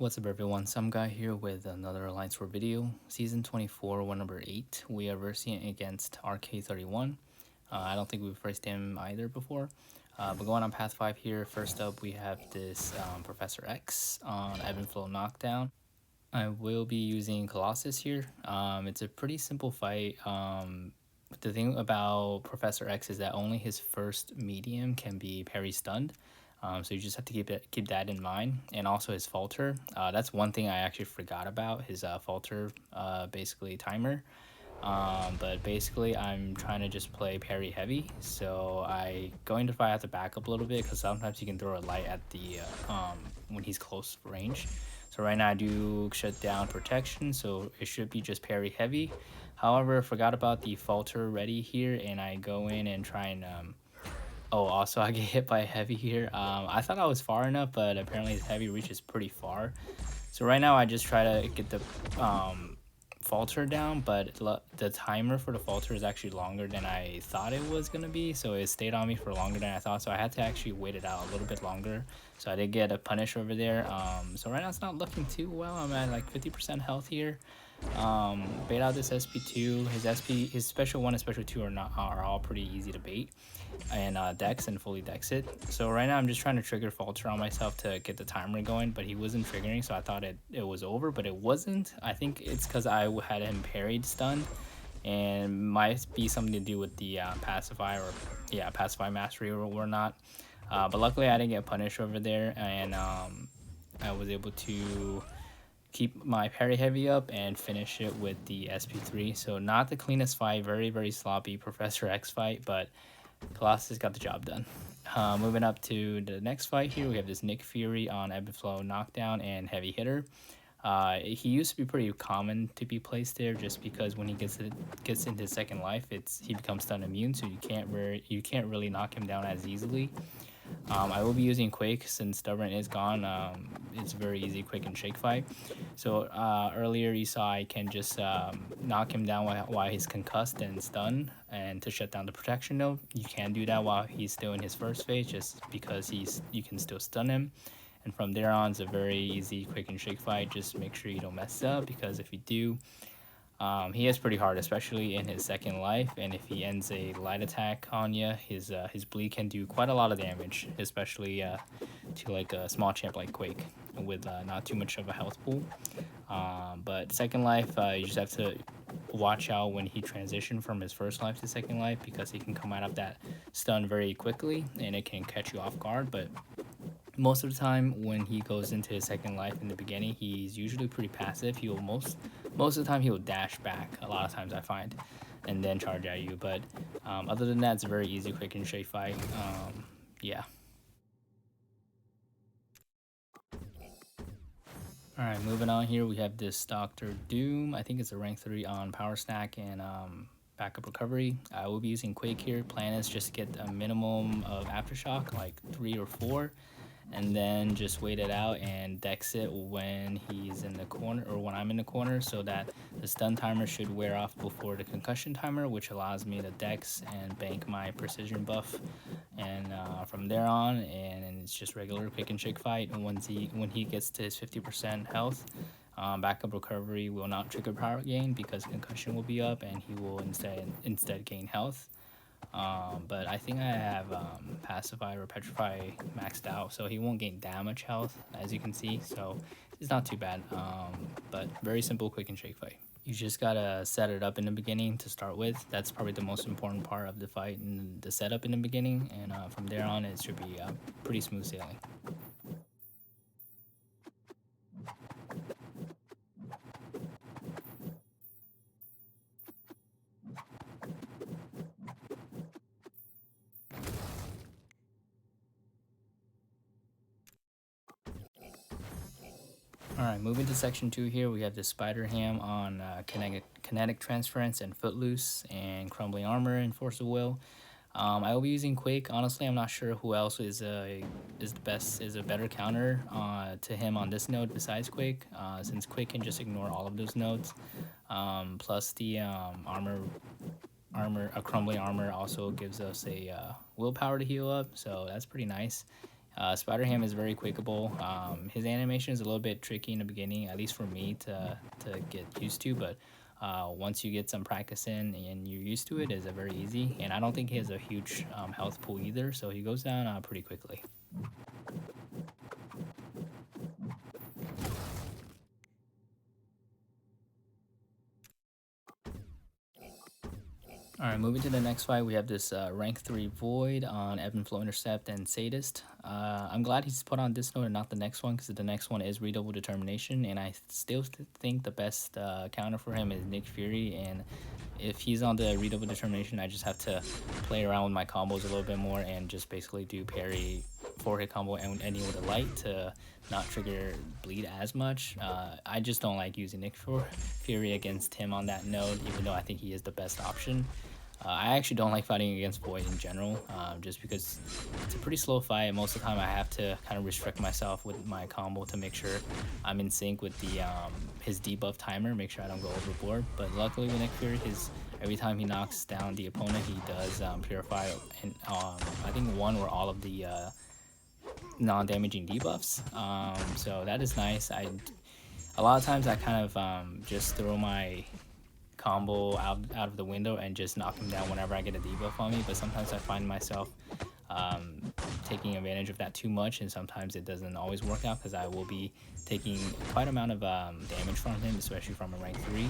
What's up everyone, some guy here with another Alliance War video, Season 24, War number 8. We are versing against RK31. I don't think we've faced him either before. But going on Path 5 here, first up we have this Professor X on Ebb and Flow Knockdown. I will be using Colossus here. It's a pretty simple fight. The thing about Professor X is that only his first medium can be parry stunned. So you just have to keep that in mind, and also his falter. That's one thing I actually forgot about, his falter basically timer. But basically I'm trying to just play parry heavy, so I going to probably have to back up a little bit because sometimes you can throw a light at the when he's close range. So right now I do shut down protection, so it should be just parry heavy. However, I forgot about the falter ready here, and I go in and try and oh, also I get hit by a heavy here. I thought I was far enough, but apparently his heavy reaches pretty far. So right now I just try to get the falter down, but the timer for the falter is actually longer than I thought it was going to be. So it stayed on me for longer than I thought. So I had to actually wait it out a little bit longer. So I did get a punish over there. So right now it's not looking too well. I'm at like 50% health here. Bait out this SP2. His special 1 and special 2 are all pretty easy to bait, and dex and fully dex it. So right now I'm just trying to trigger falter on myself to get the timer going, but he wasn't triggering, so I thought it was over, but it wasn't. I think it's because I had him parried stunned, and might be something to do with the pacify, or yeah, pacify mastery or not. But luckily I didn't get punished over there, and I was able to keep my parry heavy up and finish it with the SP3. So not the cleanest fight, very sloppy Professor X fight, but Colossus got the job done. Moving up to the next fight here, we have this Nick Fury on Ebb and Flow Knockdown and Heavy Hitter. He used to be pretty common to be placed there, just because when he gets into second life, he becomes stun immune, so you can't really knock him down as easily. I will be using Quake since Stubborn is gone. It's very easy Quake and Shake fight. So earlier you saw I can just knock him down while he's concussed and stunned, and to shut down the protection node. You can do that while he's still in his first phase, just because you can still stun him. And from there on, it's a very easy Quake and Shake fight. Just make sure you don't mess up, because if you do, he is pretty hard, especially in his second life, and if he ends a light attack on you, his bleed can do quite a lot of damage, especially to like a small champ like Quake with not too much of a health pool. But second life, you just have to watch out when he transitions from his first life to second life, because he can come out of that stun very quickly and it can catch you off guard. But most of the time when he goes into his second life in the beginning, he's usually pretty passive. He will most of the time he will dash back a lot of times, I find, and then charge at you. But other than that, it's a very easy Quick and Shake fight. Yeah. Alright, moving on here, we have this Dr. Doom. I think it's a rank 3 on Power Stack and backup recovery. I will be using Quake here. Plan is just to get a minimum of Aftershock, like 3 or 4, and then just wait it out and dex it when he's in the corner, or when I'm in the corner, so that the stun timer should wear off before the concussion timer, which allows me to dex and bank my precision buff. And from there on, and it's just regular Quick and Shake fight. And when he gets to his 50% health, backup recovery will not trigger power gain, because concussion will be up, and he will instead gain health. But I think I have Pacify or Petrify maxed out, so he won't gain that much health, as you can see. So it's not too bad, but very simple Quick and Shake fight. You just gotta set it up in the beginning to start with. That's probably the most important part of the fight, and the setup in the beginning, and from there on it should be pretty smooth sailing. Alright, moving to section 2 here, we have the Spider Ham on kinetic Transference and Footloose, and Crumbling Armor and Force of Will. I will be using Quake. Honestly, I'm not sure who else is a better counter to him on this node besides Quake, since Quake can just ignore all of those nodes. Plus the a Crumbling Armor also gives us a willpower to heal up, so that's pretty nice. Spider Ham is very quakeable. His animation is a little bit tricky in the beginning, at least for me to get used to, but once you get some practice in and you're used to it, it's very easy. And I don't think he has a huge health pool either, so he goes down pretty quickly. Alright, moving to the next fight, we have this rank 3 Void on Ebb and Flow Intercept and Sadist. I'm glad he's put on this node and not the next one, because the next one is Redouble Determination, and I still think the best counter for him is Nick Fury, and if he's on the Redouble Determination, I just have to play around with my combos a little bit more and just basically do parry, 4-hit combo, and ending with a light to not trigger bleed as much. I just don't like using Nick Fury against him on that node, even though I think he is the best option. I actually don't like fighting against Void in general, just because it's a pretty slow fight. Most of the time I have to kind of restrict myself with my combo to make sure I'm in sync with the his debuff timer, make sure I don't go overboard. But luckily with Nick Fury, every time he knocks down the opponent, he does purify, and I think one or all of the non-damaging debuffs. So that is nice. A lot of times I kind of just throw my combo out of the window and just knock him down whenever I get a debuff on me, but sometimes I find myself taking advantage of that too much, and sometimes it doesn't always work out because I will be taking quite a amount of damage from him, especially from a rank 3.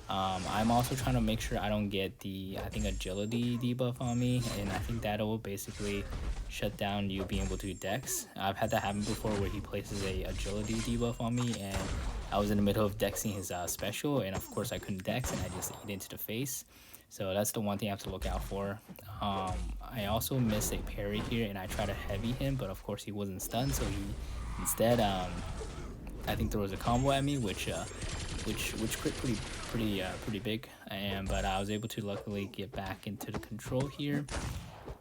I'm also trying to make sure I don't get the, I think, agility debuff on me, and I think that'll basically shut down you being able to do dex. I've had that happen before where he places a agility debuff on me, and I was in the middle of dexing his special, and of course I couldn't dex, and I just eat into the face. So that's the one thing I have to look out for. I also missed a parry here, and I tried to heavy him, but of course he wasn't stunned, so he instead I think throws a combo at me, which crit pretty big, but I was able to luckily get back into the control here.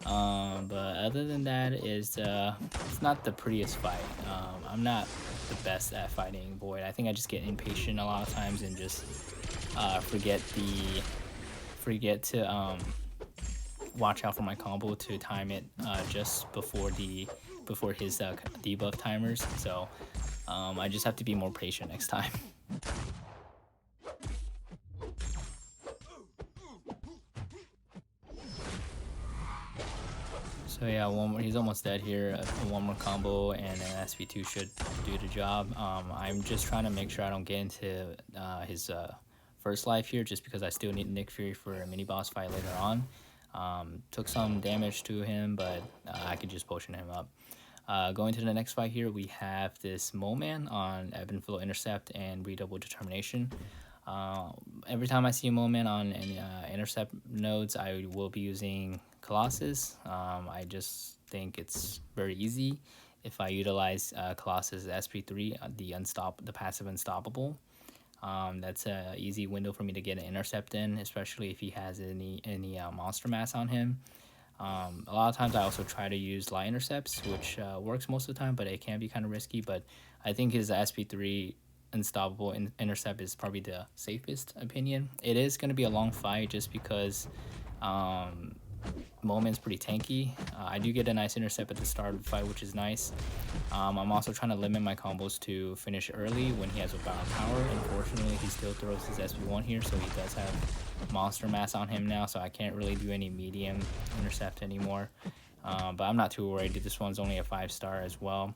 But other than that, it's not the prettiest fight. I'm not the best at fighting Void. I think I just get impatient a lot of times and just forget to watch out for my combo to time it just before his debuff timers. So I just have to be more patient next time. So yeah, he's almost dead here. One more combo and an SP2 should do the job. I'm just trying to make sure I don't get into his first life here, just because I still need Nick Fury for a mini boss fight later on. Took some damage to him, but I could just potion him up. Going to the next fight here, we have this Mole Man on Ebb and Flow Intercept and Redouble Determination. Every time I see a Mole Man on any intercept nodes, I will be using Colossus. I just think it's very easy if I utilize Colossus SP3, the passive Unstoppable. That's a easy window for me to get an intercept in, especially if he has any monster mass on him. A lot of times I also try to use light intercepts, which works most of the time, but it can be kind of risky. But I think his SP3 Unstoppable intercept is probably the safest opinion. It is going to be a long fight just because Moment's pretty tanky. I do get a nice intercept at the start of the fight, which is nice. I'm also trying to limit my combos to finish early when he has a bound power. Unfortunately, he still throws his SP1 here, so he does have monster mass on him now, so I can't really do any medium intercept anymore. But I'm not too worried. This one's only a 5-star as well.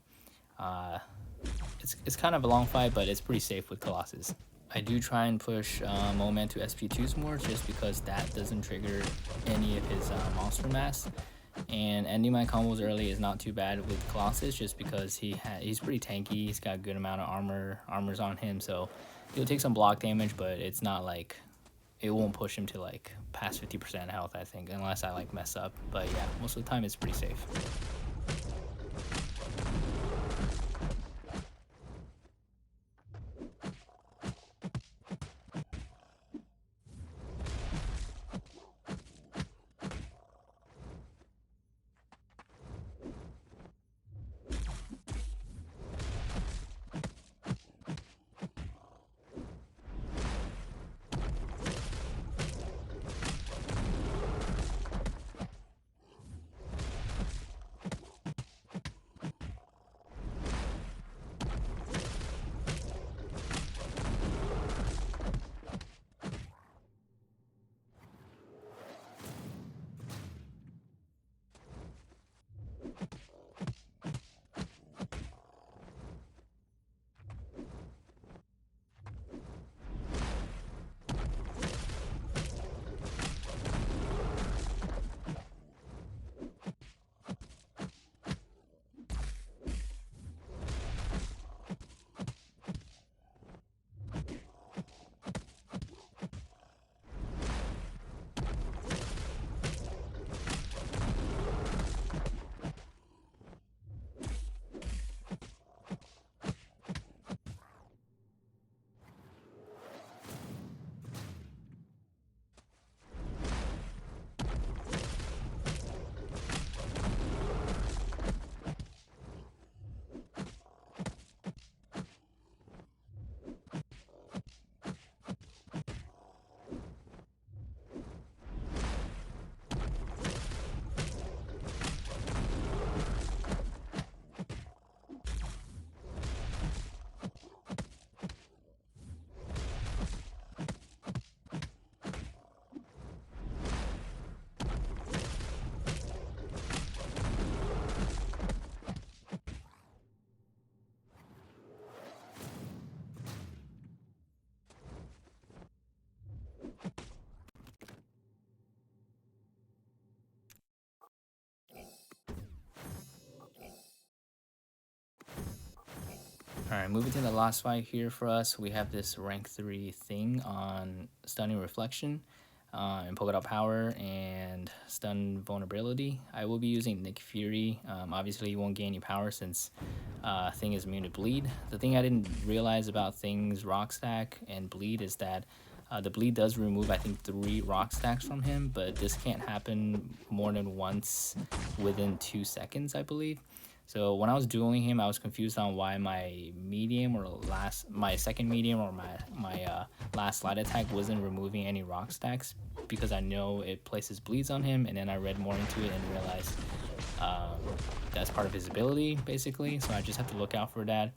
It's kind of a long fight, but it's pretty safe with Colossus. I do try and push Moment to SP2s more, just because that doesn't trigger any of his monster mass. And ending my combos early is not too bad with Colossus, just because he's pretty tanky. He's got a good amount of armors on him, so he'll take some block damage, but it's not like it won't push him to like past 50% health, I think, unless I like mess up. But yeah, most of the time it's pretty safe. Alright, moving to the last fight here for us, we have this rank 3 thing on Stunning Reflection, and Polka Dot Power, and Stun Vulnerability. I will be using Nick Fury. Obviously, you won't gain any power since Thing is immune to Bleed. The thing I didn't realize about Thing's Rock Stack and Bleed is that the Bleed does remove, I think, 3 Rock Stacks from him, but this can't happen more than once within 2 seconds, I believe. So when I was dueling him, I was confused on why my medium or my second medium or my last slide attack wasn't removing any rock stacks, because I know it places bleeds on him, and then I read more into it and realized that's part of his ability basically. So I just have to look out for that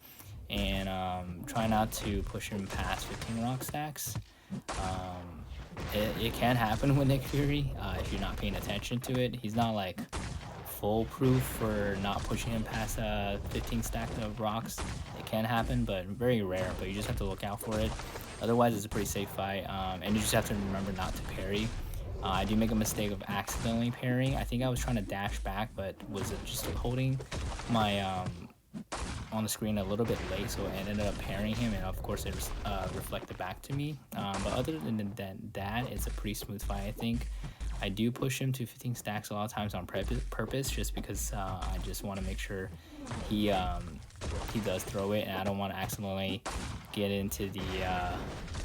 and try not to push him past 15 rock stacks. It can happen with Nick Fury if you're not paying attention to it. He's not like foolproof for not pushing him past 15 stack of rocks. It can happen, but very rare, but you just have to look out for it. Otherwise, it's a pretty safe fight, and you just have to remember not to parry. I do make a mistake of accidentally parrying. I think I was trying to dash back, but was just holding my on the screen a little bit late, so I ended up parrying him, and of course it reflected back to me. But other than that, it's a pretty smooth fight, I think. I do push him to 15 stacks a lot of times on purpose, just because I just want to make sure he does throw it, and I don't want to accidentally get into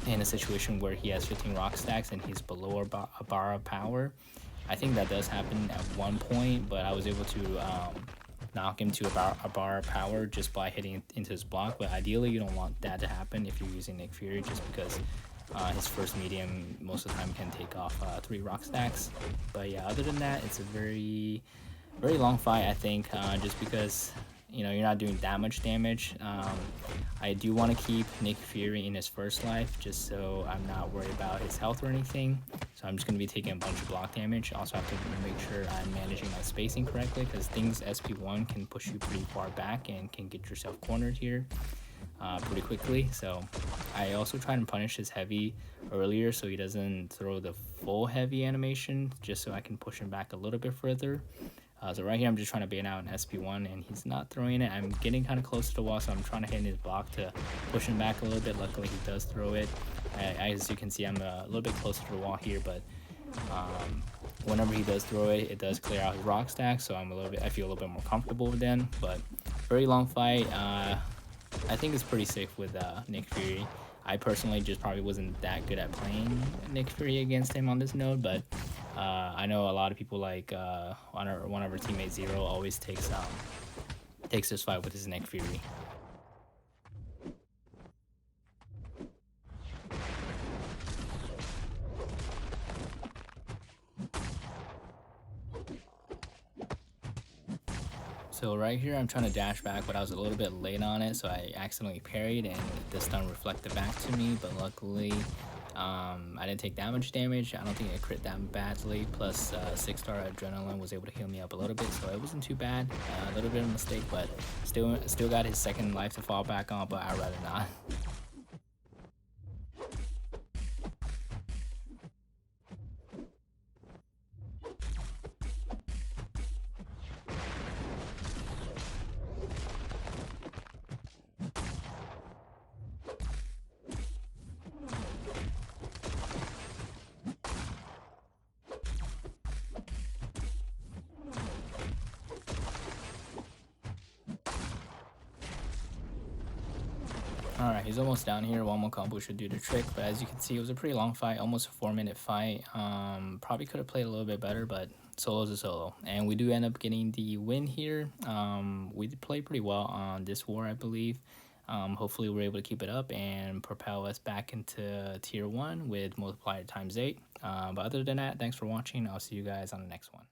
in a situation where he has 15 rock stacks and he's below a bar of power. I think that does happen at one point, but I was able to knock him to a bar of power just by hitting into his block. But ideally, you don't want that to happen if you're using Nick Fury, just because his first medium most of the time can take off 3 rock stacks. But yeah, other than that, it's a very long fight, I think, just because you're not doing that much damage. I do want to keep Nick Fury in his first life, just so I'm not worried about his health or anything. So I'm just going to be taking a bunch of block damage. Also have to make sure I'm managing my spacing correctly, because Thing's SP1 can push you pretty far back and can get yourself cornered here pretty quickly. So I also try and punish his heavy earlier so he doesn't throw the full heavy animation, just so I can push him back a little bit further. So right here I'm just trying to bait out an SP1, and he's not throwing it. I'm getting kind of close to the wall, so I'm trying to hit his block to push him back a little bit. Luckily he does throw it. As you can see, I'm a little bit closer to the wall here, but whenever he does throw it, it does clear out his rock stack, so I feel a little bit more comfortable with then. But very long fight. I think it's pretty safe with Nick Fury. I personally just probably wasn't that good at playing Nick Fury against him on this node, but I know a lot of people, like one of our teammates, Zero, always takes this fight with his Nick Fury. So right here, I'm trying to dash back, but I was a little bit late on it, so I accidentally parried, and the stun reflected back to me. But luckily, I didn't take that much damage. I don't think it crit that badly. Plus, 6-star adrenaline was able to heal me up a little bit, so it wasn't too bad. A little bit of a mistake, but still got his second life to fall back on. But I'd rather not. Alright, he's almost down here. One more combo should do the trick, but as you can see, it was a pretty long fight, almost a 4-minute fight. Probably could have played a little bit better, but solo's a solo. And we do end up getting the win here. We did play pretty well on this war, I believe. Hopefully we're able to keep it up and propel us back into tier 1 with multiplier times 8. But other than that, thanks for watching. I'll see you guys on the next one.